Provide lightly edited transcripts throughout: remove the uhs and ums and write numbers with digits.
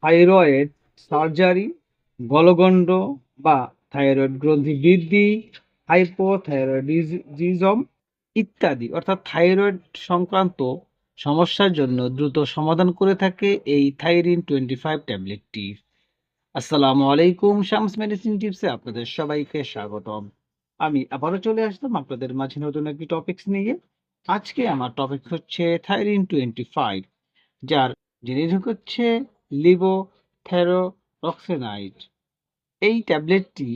Thyroid surgery, গলগণ্ড বা thyroid গ্রন্থি বৃদ্ধি, হাইপোথাইরয়েডিজম ইত্যাদি অর্থাৎ থাইরয়েড সংক্রান্ত সমস্যার জন্য দ্রুত সমাধান করে থাকে এই থাইরিন 25 ট্যাবলেটটি। আসসালামু আলাইকুম, শামস মেডিসিন টিপসে আপনাদের সবাইকে স্বাগতম। আমি আবারও চলে আসলাম আপনাদের মাঝে নতুন একটি টপিকস নিয়ে। আজকে আমার টপিক হচ্ছে থাইরিন 25, যার জেনেরিক হচ্ছে লিভোথেরোক্সেনাইড। এই ট্যাবলেটটি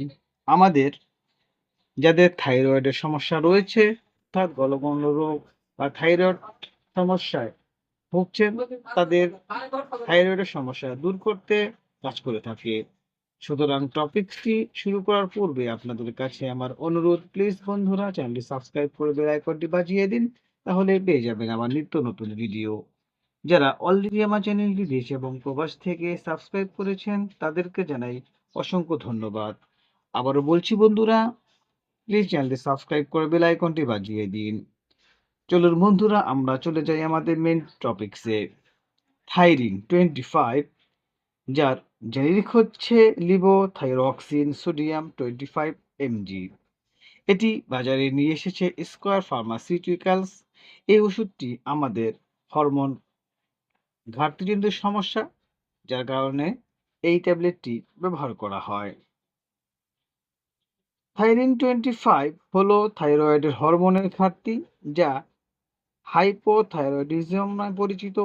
আমাদের যাদের থাইরয়েডের সমস্যা রয়েছে, অর্থাৎ গলগণ্ড রোগ বা থাইরয়েড সমস্যায় ভুগছেন, তাদের থাইরয়েডের সমস্যা দূর করতে কাজ করে থাকে। সুতরাং টপিকটি শুরু করার পূর্বে আপনাদের কাছে আমার অনুরোধ, প্লিজ বন্ধুরা চ্যানেলটি সাবস্ক্রাইব করে বেল আইকনটি বাজিয়ে দিন, তাহলে পেয়ে যাবেন আমার নিত্য নতুন ভিডিও। যারা অলরেডি আমার চ্যানেলটি দেশ এবং প্রবাস থেকে সাবস্ক্রাইব করেছেন, তাদেরকে জানাই অসংখ্য ধন্যবাদ। আবারও বলছি বন্ধুরা, প্লিজ চ্যানেলটি সাবস্ক্রাইব করে বেল আইকনটি বাজিয়ে দিন। চলুন বন্ধুরা, আমরা চলে যাই আমাদের মেন টপিকসে। থাইরিন 25, যার জেনেরিক হচ্ছে লিভোথাইরক্সিন সোডিয়াম 25 mg। এটি বাজারে নিয়ে এসেছে স্কয়ার ফার্মাসিউটিক্যালস। এই ওষুধটি আমাদের হরমোন ঘাটতিজনিত সমস্যা, যার কারণে এই ট্যাবলেটটি ব্যবহার করা হয়। থাইরিন 25 হলো থাইরয়েডের হরমোনের ঘাটতি, যা হাইপোথাইরয়েডিজম নামে পরিচিত,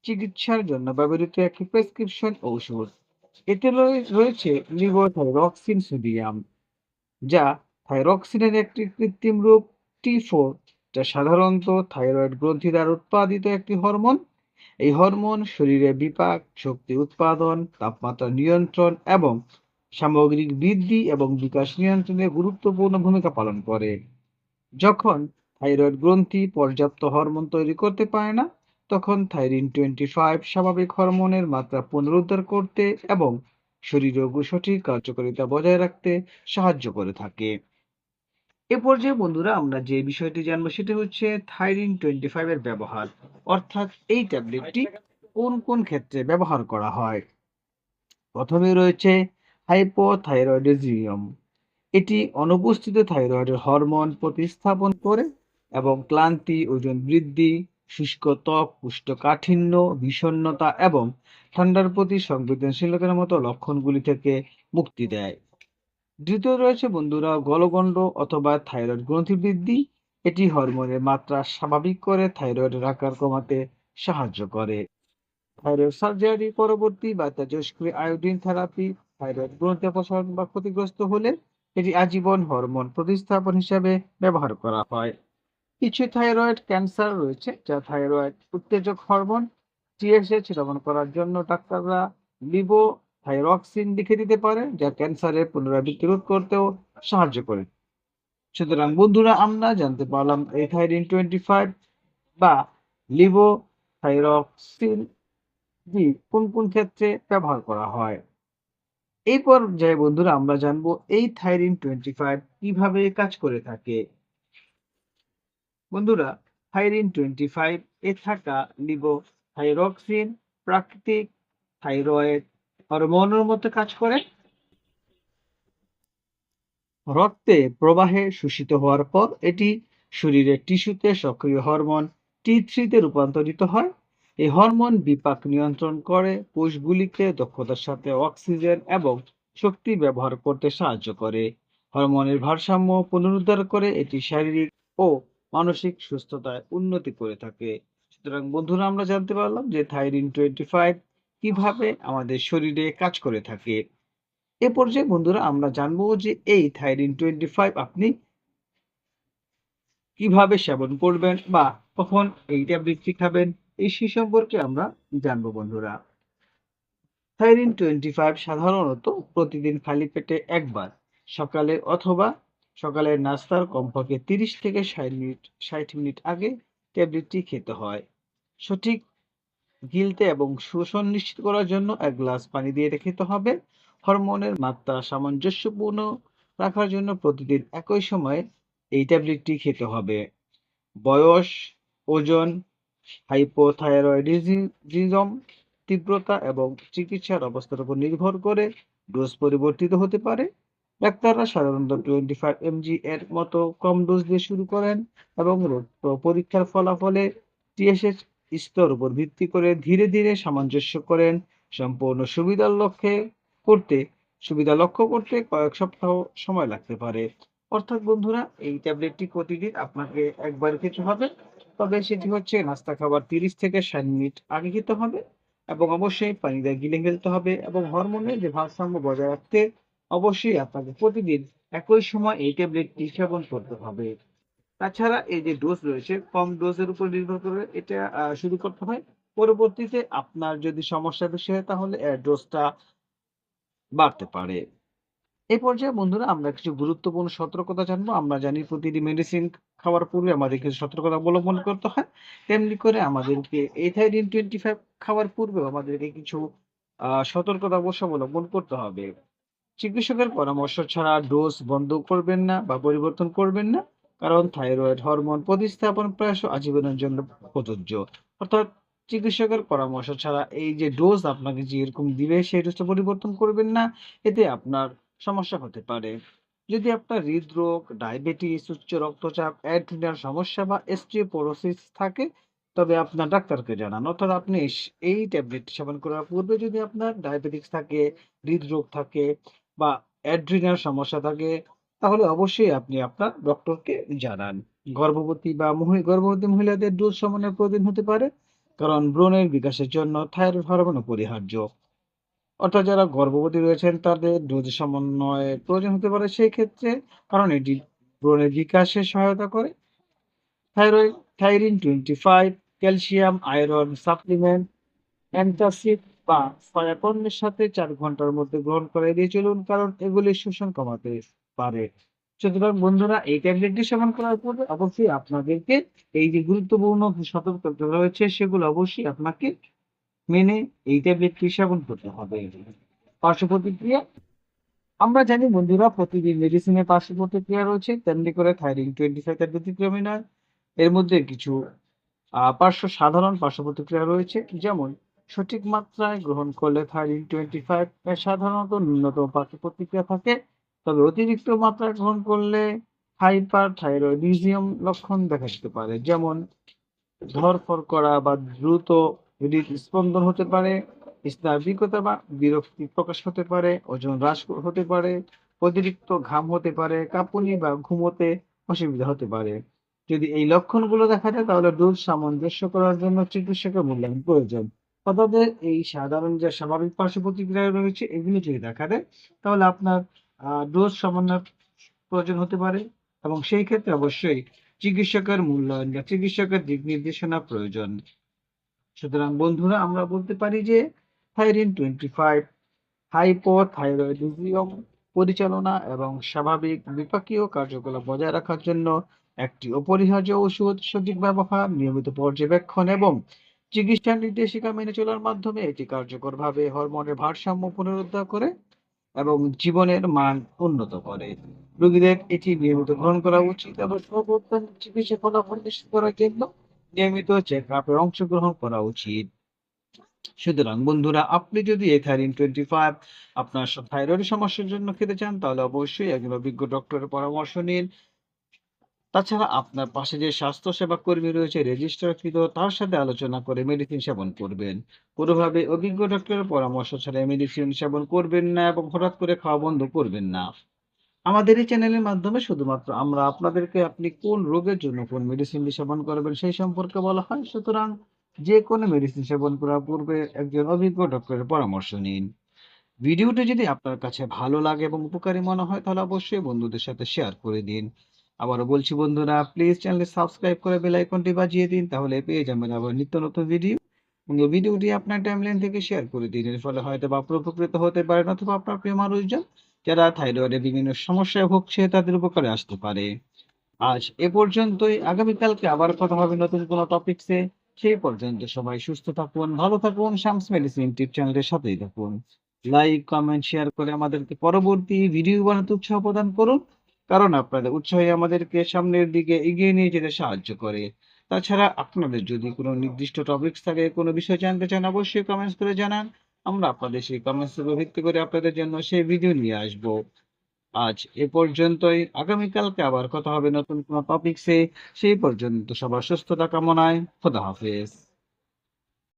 চিকিৎসার জন্য ব্যবহৃত একটি প্রেসক্রিপশন ঔষধ। এতে রয়েছে লিভোথাইরক্সিন সোডিয়াম, যা থাইরক্সিনের একটি কৃত্রিম রূপ, T4, যা সাধারণত থাইরয়েড গ্রন্থি দ্বারা উৎপাদিত একটি হরমোন। এই হরমোন শরীরে বিপাক, শক্তি উৎপাদন, তাপমাত্রা নিয়ন্ত্রণ এবং সামগ্রিক বৃদ্ধি এবং বিকাশ নিয়ন্ত্রণে গুরুত্বপূর্ণ ভূমিকা পালন করে। যখন থাইরয়েড গ্রন্থি পর্যাপ্ত হরমোন তৈরি করতে পারে না, তখন থাইরিন 25 স্বাভাবিক হরমোনের মাত্রা পুনরুদ্ধার করতে এবং শরীরে সঠিক কার্যকারিতা বজায় রাখতে সাহায্য করে থাকে। এ পর্যায়ে বন্ধুরা আমরা যে বিষয়টি জানবো সেটা হচ্ছে থাইরিন 25 এর ব্যবহার, অর্থাৎ এই ট্যাবলেটটি কোন কোন ক্ষেত্রে ব্যবহার করা হয়। প্রথমে রয়েছে হাইপোথাইরয়েডিজম। এটি অনুপস্থিত থাইরয়েডের হরমোন প্রতিস্থাপন করে এবং ক্লান্তি, ওজন বৃদ্ধি, শুষ্ক ত্বক, কোষ্ঠকাঠিন্য, বিষণ্ণতা এবং ঠান্ডার প্রতি সংবেদনশীলতার মতো লক্ষণগুলি থেকে মুক্তি দেয়। দ্বিতীয় রয়েছে বন্ধুরা গলগণ্ড অথবা থাইরয়েড গ্রন্থি বৃদ্ধি। এটি হরমোনের মাত্রা স্বাভাবিক করে থাইরয়েডের আকার কমাতে সাহায্য করে। থাইরয়েড সার্জারি পরবর্তী বা তেজস্ক্রিয় আয়োডিন থেরাপি থাইরয়েড গ্রন্থি অপসারণ বা ক্ষতিগ্রস্ত হলে এটি আজীবন হরমোন প্রতিস্থাপন হিসাবে ব্যবহার করা হয়। কিছু থাইরয়েড ক্যান্সার রয়েছে, যা থাইরয়েড উত্তেজক হরমোন টিএসএইচ দমন করার জন্য ডাক্তাররা লিভোথাইরক্সিন লিখে দিতে পারে, যা ক্যান্সারের পুনরাবৃত্তি রোধ করতেও সাহায্য করে। সুতরাং বন্ধুরা, আমরা জানতে পারলাম এই থাইরিন 25 বা লিভোথাইরক্সিন কোন কোন ক্ষেত্রে ব্যবহার করা হয়। এই পর্যায়ে বন্ধুরা আমরা জানবো এই থাইরিন 25 কিভাবে কাজ করে থাকে। বন্ধুরা, থাইরিন 25 এ থাকা লিভোথাইরক্সিন প্রাকৃতিক থাইরয়েড হরমোনের মতো কাজ করে। রক্তে প্রবাহে শোষিত হওয়ার পর এটি শরীরের টিস্যুতে সক্রিয় হরমোন T3 তে রূপান্তরিত হয়। এই হরমোন বিপাক নিয়ন্ত্রণ করে, কোষগুলিকে দক্ষতার সাথে অক্সিজেন এবং শক্তি ব্যবহার করতে সাহায্য করে, হরমোনের ভারসাম্য পুনরুদ্ধার করে, এটি শারীরিক ও মানসিক সুস্থতায় উন্নতি করে থাকে। সুতরাং বন্ধুরা, আমরা জানতে পারলাম যে থাইরিন 25 কিভাবে আমাদের শরীরে কাজ করে থাকে। এ পর্যায়ে বন্ধুরা আমরা জানবো যে এই থাইরিন 25 আপনি কিভাবে সেবন করবেন বা কখন এই ট্যাবলেটটি খাবেন, এই সে সম্পর্কে আমরা জানবো বন্ধুরা। থাইরিন 25 সাধারণত প্রতিদিন খালি পেটে একবার সকালে অথবা সকালের নাস্তার কমপক্ষে 30 থেকে 60 মিনিট আগে ট্যাবলেটটি খেতে হয়। সঠিক গিলতে এবং শোষণ নিশ্চিত করার জন্য 1 গ্লাস পানি দিয়ে এটা খেতে হবে। হরমোনের মাত্রা সামঞ্জস্যপূর্ণ রাখার জন্য প্রতিদিন একই সময়ে এই ট্যাবলেটটি খেতে হবে। বয়স, ওজন, হাইপোথাইরয়েডিজম তীব্রতা এবং চিকিৎসার অবস্থার উপর নির্ভর করে ডোজ পরিবর্তিত হতে পারে। ডাক্তাররা সাধারণত 25 mg এর মতো কম ডোজ দিয়ে শুরু করেন এবং রক্ত পরীক্ষার ফলাফলে টিএসএইচ স্তর উপর ভিত্তি করে ধীরে ধীরে সামঞ্জস্য করেন। সম্পূর্ণ করতে সুবিধা লক্ষ্য করতে কয়েক সপ্তাহ সময় লাগতে পারে। অর্থাৎ বন্ধুরা, এই ট্যাবলেটটি প্রতিদিন আপনাকে একবার খেতে হবে। তবে সেটি হচ্ছে নাস্তা খাবার 30 থেকে 60 মিনিট আগে খেতে হবে এবং অবশ্যই পানি দিয়ে গিলে ফেলতে হবে এবং হরমোনের যে ভারসাম্য বজায় রাখতে অবশ্যই আপনাকে প্রতিদিন একই সময় এই ট্যাবলেটটি সেবন করতে হবে। তাছাড়া এই যে ডোজ রয়েছে, কম ডোজের উপর নির্ভর করে এটা শুরু করতে হয়। পরবর্তীতে আপনার যদি সমস্যা বেশি হয় তাহলে ডোজটা বাড়তে পারে। এই পর্যায়ে বন্ধুরা আমরা কিছু গুরুত্বপূর্ণ সতর্কতা জানবো। আমরা জানি প্রতিটি মেডিসিন খাওয়ার পূর্বে আমাদের কিছু সতর্কতা অবলম্বন করতে হয়। তেমনি করে আমাদেরকে এথাইরিন 25 খাওয়ার পূর্বেও আমাদেরকে কিছু সতর্কতা অবশ্য অবলম্বন করতে হবে। চিকিৎসকের পরামর্শ ছাড়া ডোজ বন্ধ করবেন না বা পরিবর্তন করবেন না। কারণ থাইরয়েড হরমোন প্রতিস্থাপন প্রায়শ আজীবনের জন্য প্রযোজ্য। অর্থাৎ চিকিৎসকের পরামর্শ ছাড়া এই যে ডোজ আপনাকে যেরকম দিবে সেই ডোজটা পরিবর্তন করবেন না। এতে আপনার সমস্যা হতে পারে। যদি আপনার হৃদরোগ, ডায়াবেটিস, উচ্চ রক্তচাপ, অ্যাডরিনাল সমস্যা বা অস্টিওপোরোসিস থাকে তবে আপনার ডাক্তারকে জানান। অর্থাৎ আপনি এই ট্যাবলেট সেবন করার পূর্বে যদি আপনার ডায়াবেটিস থাকে, হৃদরোগ থাকে বা অ্যাড্রিনাল সমস্যা থাকে তাহলে অবশ্যই আপনি আপনার ডক্টরকে জানান। গর্ভবতী মহিলাদের ডোজ সমন্বয়ের প্রয়োজন হতে পারে কারণ ভ্রূণের বিকাশের জন্য থাইরয়েড হরমোন অপরিহার্য। অর্থাৎ যারা গর্ভবতী রয়েছেন তাদের ডোজ সমন্বয়ের প্রয়োজন হতে পারে সেই ক্ষেত্রে, কারণ এটি ভ্রূণের বিকাশে সহায়তা করে। থাইরয়েড, থাইরিন 25, ক্যালসিয়াম, আয়রন সাপ্লিমেন্ট, অ্যান্টাসিড বা সয়া পণ্যের সাথে ৪ ঘন্টার মধ্যে গ্রহণ করে এড়িয়ে চলুন কারণ এগুলি শোষণ কমাতে পারে। সুতরাং বন্ধুরা, এই ট্যাবলেটটি সেবন করার পরে অবশ্যই আপনাদেরকে এই যে গুরুত্বপূর্ণ সতর্কতা রয়েছে সেগুলো অবশ্যই আপনাকে মেনে এই ট্যাবলেটটি সেবন করতে হবে। পার্শ্ব প্রতিক্রিয়া, আমরা জানি বন্ধুরা প্রতিদিন মেডিসিনের পার্শ্ব প্রতিক্রিয়া রয়েছে, তেমনি করে থাইরিন 25 এর ব্যতিক্রমী নয়। এর মধ্যে কিছু সাধারণ পার্শ্ব প্রতিক্রিয়া রয়েছে, যেমন সঠিক মাত্রায় গ্রহণ করলে থাইরিন 25 এর সাধারণত ন্যূনতম পার্শ্ব প্রতিক্রিয়া থাকে। তবে অতিরিক্ত মাত্রায় গ্রহণ করলে হাইপারথাইরয়েডিজম লক্ষণ দেখা যেতে পারে, যেমন ধড়ফড় করা বা দ্রুত হৃদস্পন্দন হতে পারে, স্নায়বিকতা বা বিরক্তি প্রকাশ হতে পারে, ওজন হ্রাস হতে পারে, অতিরিক্ত ঘাম হতে পারে, কাঁপুনি বা ঘুমোতে অসুবিধা হতে পারে। যদি এই লক্ষণগুলো দেখা যায় তাহলে ডোজ সামঞ্জস্য করার জন্য চিকিৎসকের মূল্যায়ন প্রয়োজন। অর্থাৎ এই সাধারণ যে স্বাভাবিক পার্শ্ব প্রতিক্রিয়া রয়েছে এগুলো যদি দেখা দেয় তাহলে আপনার ডোজ সামান্যের প্রয়োজন হতে পারে এবং সেই ক্ষেত্রে অবশ্যই চিকিৎসকের মূল্যায়ন বা চিকিৎসকের দিক নির্দেশনা প্রয়োজন। সুতরাং বন্ধুরা, আমরা বলতে পারি যে থাইরিন 25 হাইপোথাইরয়েডিজম পরিচালনা এবং স্বাভাবিক বিপাকীয় কার্যকলাপ বজায় রাখার জন্য একটি অপরিহার্য ওষুধ। সঠিক ব্যবহার, নিয়মিত পর্যবেক্ষণ এবং চিকিৎসার নির্দেশিকা মেনে চলার মাধ্যমে এটি কার্যকরভাবে হরমোনের ভারসাম্য পুনরুদ্ধার করে এবং জীবনের মান উন্নত করে। রোগীদের এটি নিয়মিত গ্রহণ করা উচিত এবং সর্বোত্তম চিকিৎসা ফলাফল নিশ্চিত করার জন্য নিয়মিত চেকআপে অংশগ্রহণ করা উচিত। সুতরাং বন্ধুরা, আপনি যদি এথাইরিন 25 আপনার থাইরয়েড সমস্যার জন্য খেতে চান তাহলে অবশ্যই একজন অভিজ্ঞ ডক্টরের পরামর্শ নিন। তাছাড়া আপনার পাশে যে স্বাস্থ্যসেবা কর্মী রয়েছে রেজিস্টারকৃত তার সাথে আলোচনা করে মেডিসিন সেবন করবেন। কোনোভাবে অভিজ্ঞ ডক্টরের পরামর্শ ছাড়া মেডিসিন সেবন করবেন না এবং হঠাৎ করে খাওয়া বন্ধ করবেন না। আমাদের এই চ্যানেলের মাধ্যমে শুধুমাত্র আমরা আপনাদেরকে আপনি কোন রোগের জন্য কোন মেডিসিনটি সেবন করবেন সেই সম্পর্কে বলা হয়। সুতরাং যে কোনো মেডিসিন সেবন করার পূর্বে একজন অভিজ্ঞ ডক্টরের পরামর্শ নিন। ভিডিওটি যদি আপনার কাছে ভালো লাগে এবং উপকারী মনে হয় তাহলে অবশ্যই বন্ধুদের সাথে শেয়ার করে দিন। আবারও বলছি বন্ধুরা, প্লিজ চ্যানেলটি সাবস্ক্রাইব করে বেল আইকনটি বাজিয়ে দিন, তাহলে পেয়ে যাবেন আবার নিত্য নতুন ভিডিও। এবং এই ভিডিওটি আপনার টাইমলাইন থেকে শেয়ার করে দিন, এর ফলে হয়তো বা আপনি উপকৃত হতে পারেন অথবা আপনার প্রিয় মানুষজন যারা থাইরয়েডের বিভিন্ন সমস্যায় ভুগছে তাদের উপকারে আসতে পারে। আজ এ পর্যন্তই। আগামীকালকে আবার কথা হবে নতুন কোনো টপিকসে। সেই পর্যন্ত সবাই সুস্থ থাকুন, ভালো থাকুন। শামস মেডিসিন টিপ চ্যানেলের সাথেই থাকুন। লাইক, কমেন্ট, শেয়ার করে আমাদেরকে পরবর্তী ভিডিও বানাতে উৎসাহ প্রদান করুন। কারণ আপনাদের উৎসাহই আমাদেরকে সামনের দিকে এগিয়ে নিয়ে যেতে সাহায্য করে। তাছাড়া আপনাদের যদি কোনো নির্দিষ্ট টপিকস থাকে, কোনো বিষয় জানতে চান, অবশ্যই কমেন্টস করে জানান। আমরা আপনাদের সেই কমেন্টস এর উপর ভিত্তি করে আপনাদের জন্য সেই ভিডিও নিয়ে আসবো। আজ এ পর্যন্তই। আগামীকালকে আবার কথা হবে নতুন কোনো টপিকসে। সেই পর্যন্ত সবার সুস্থতা কামনায় খোদা হাফেজ।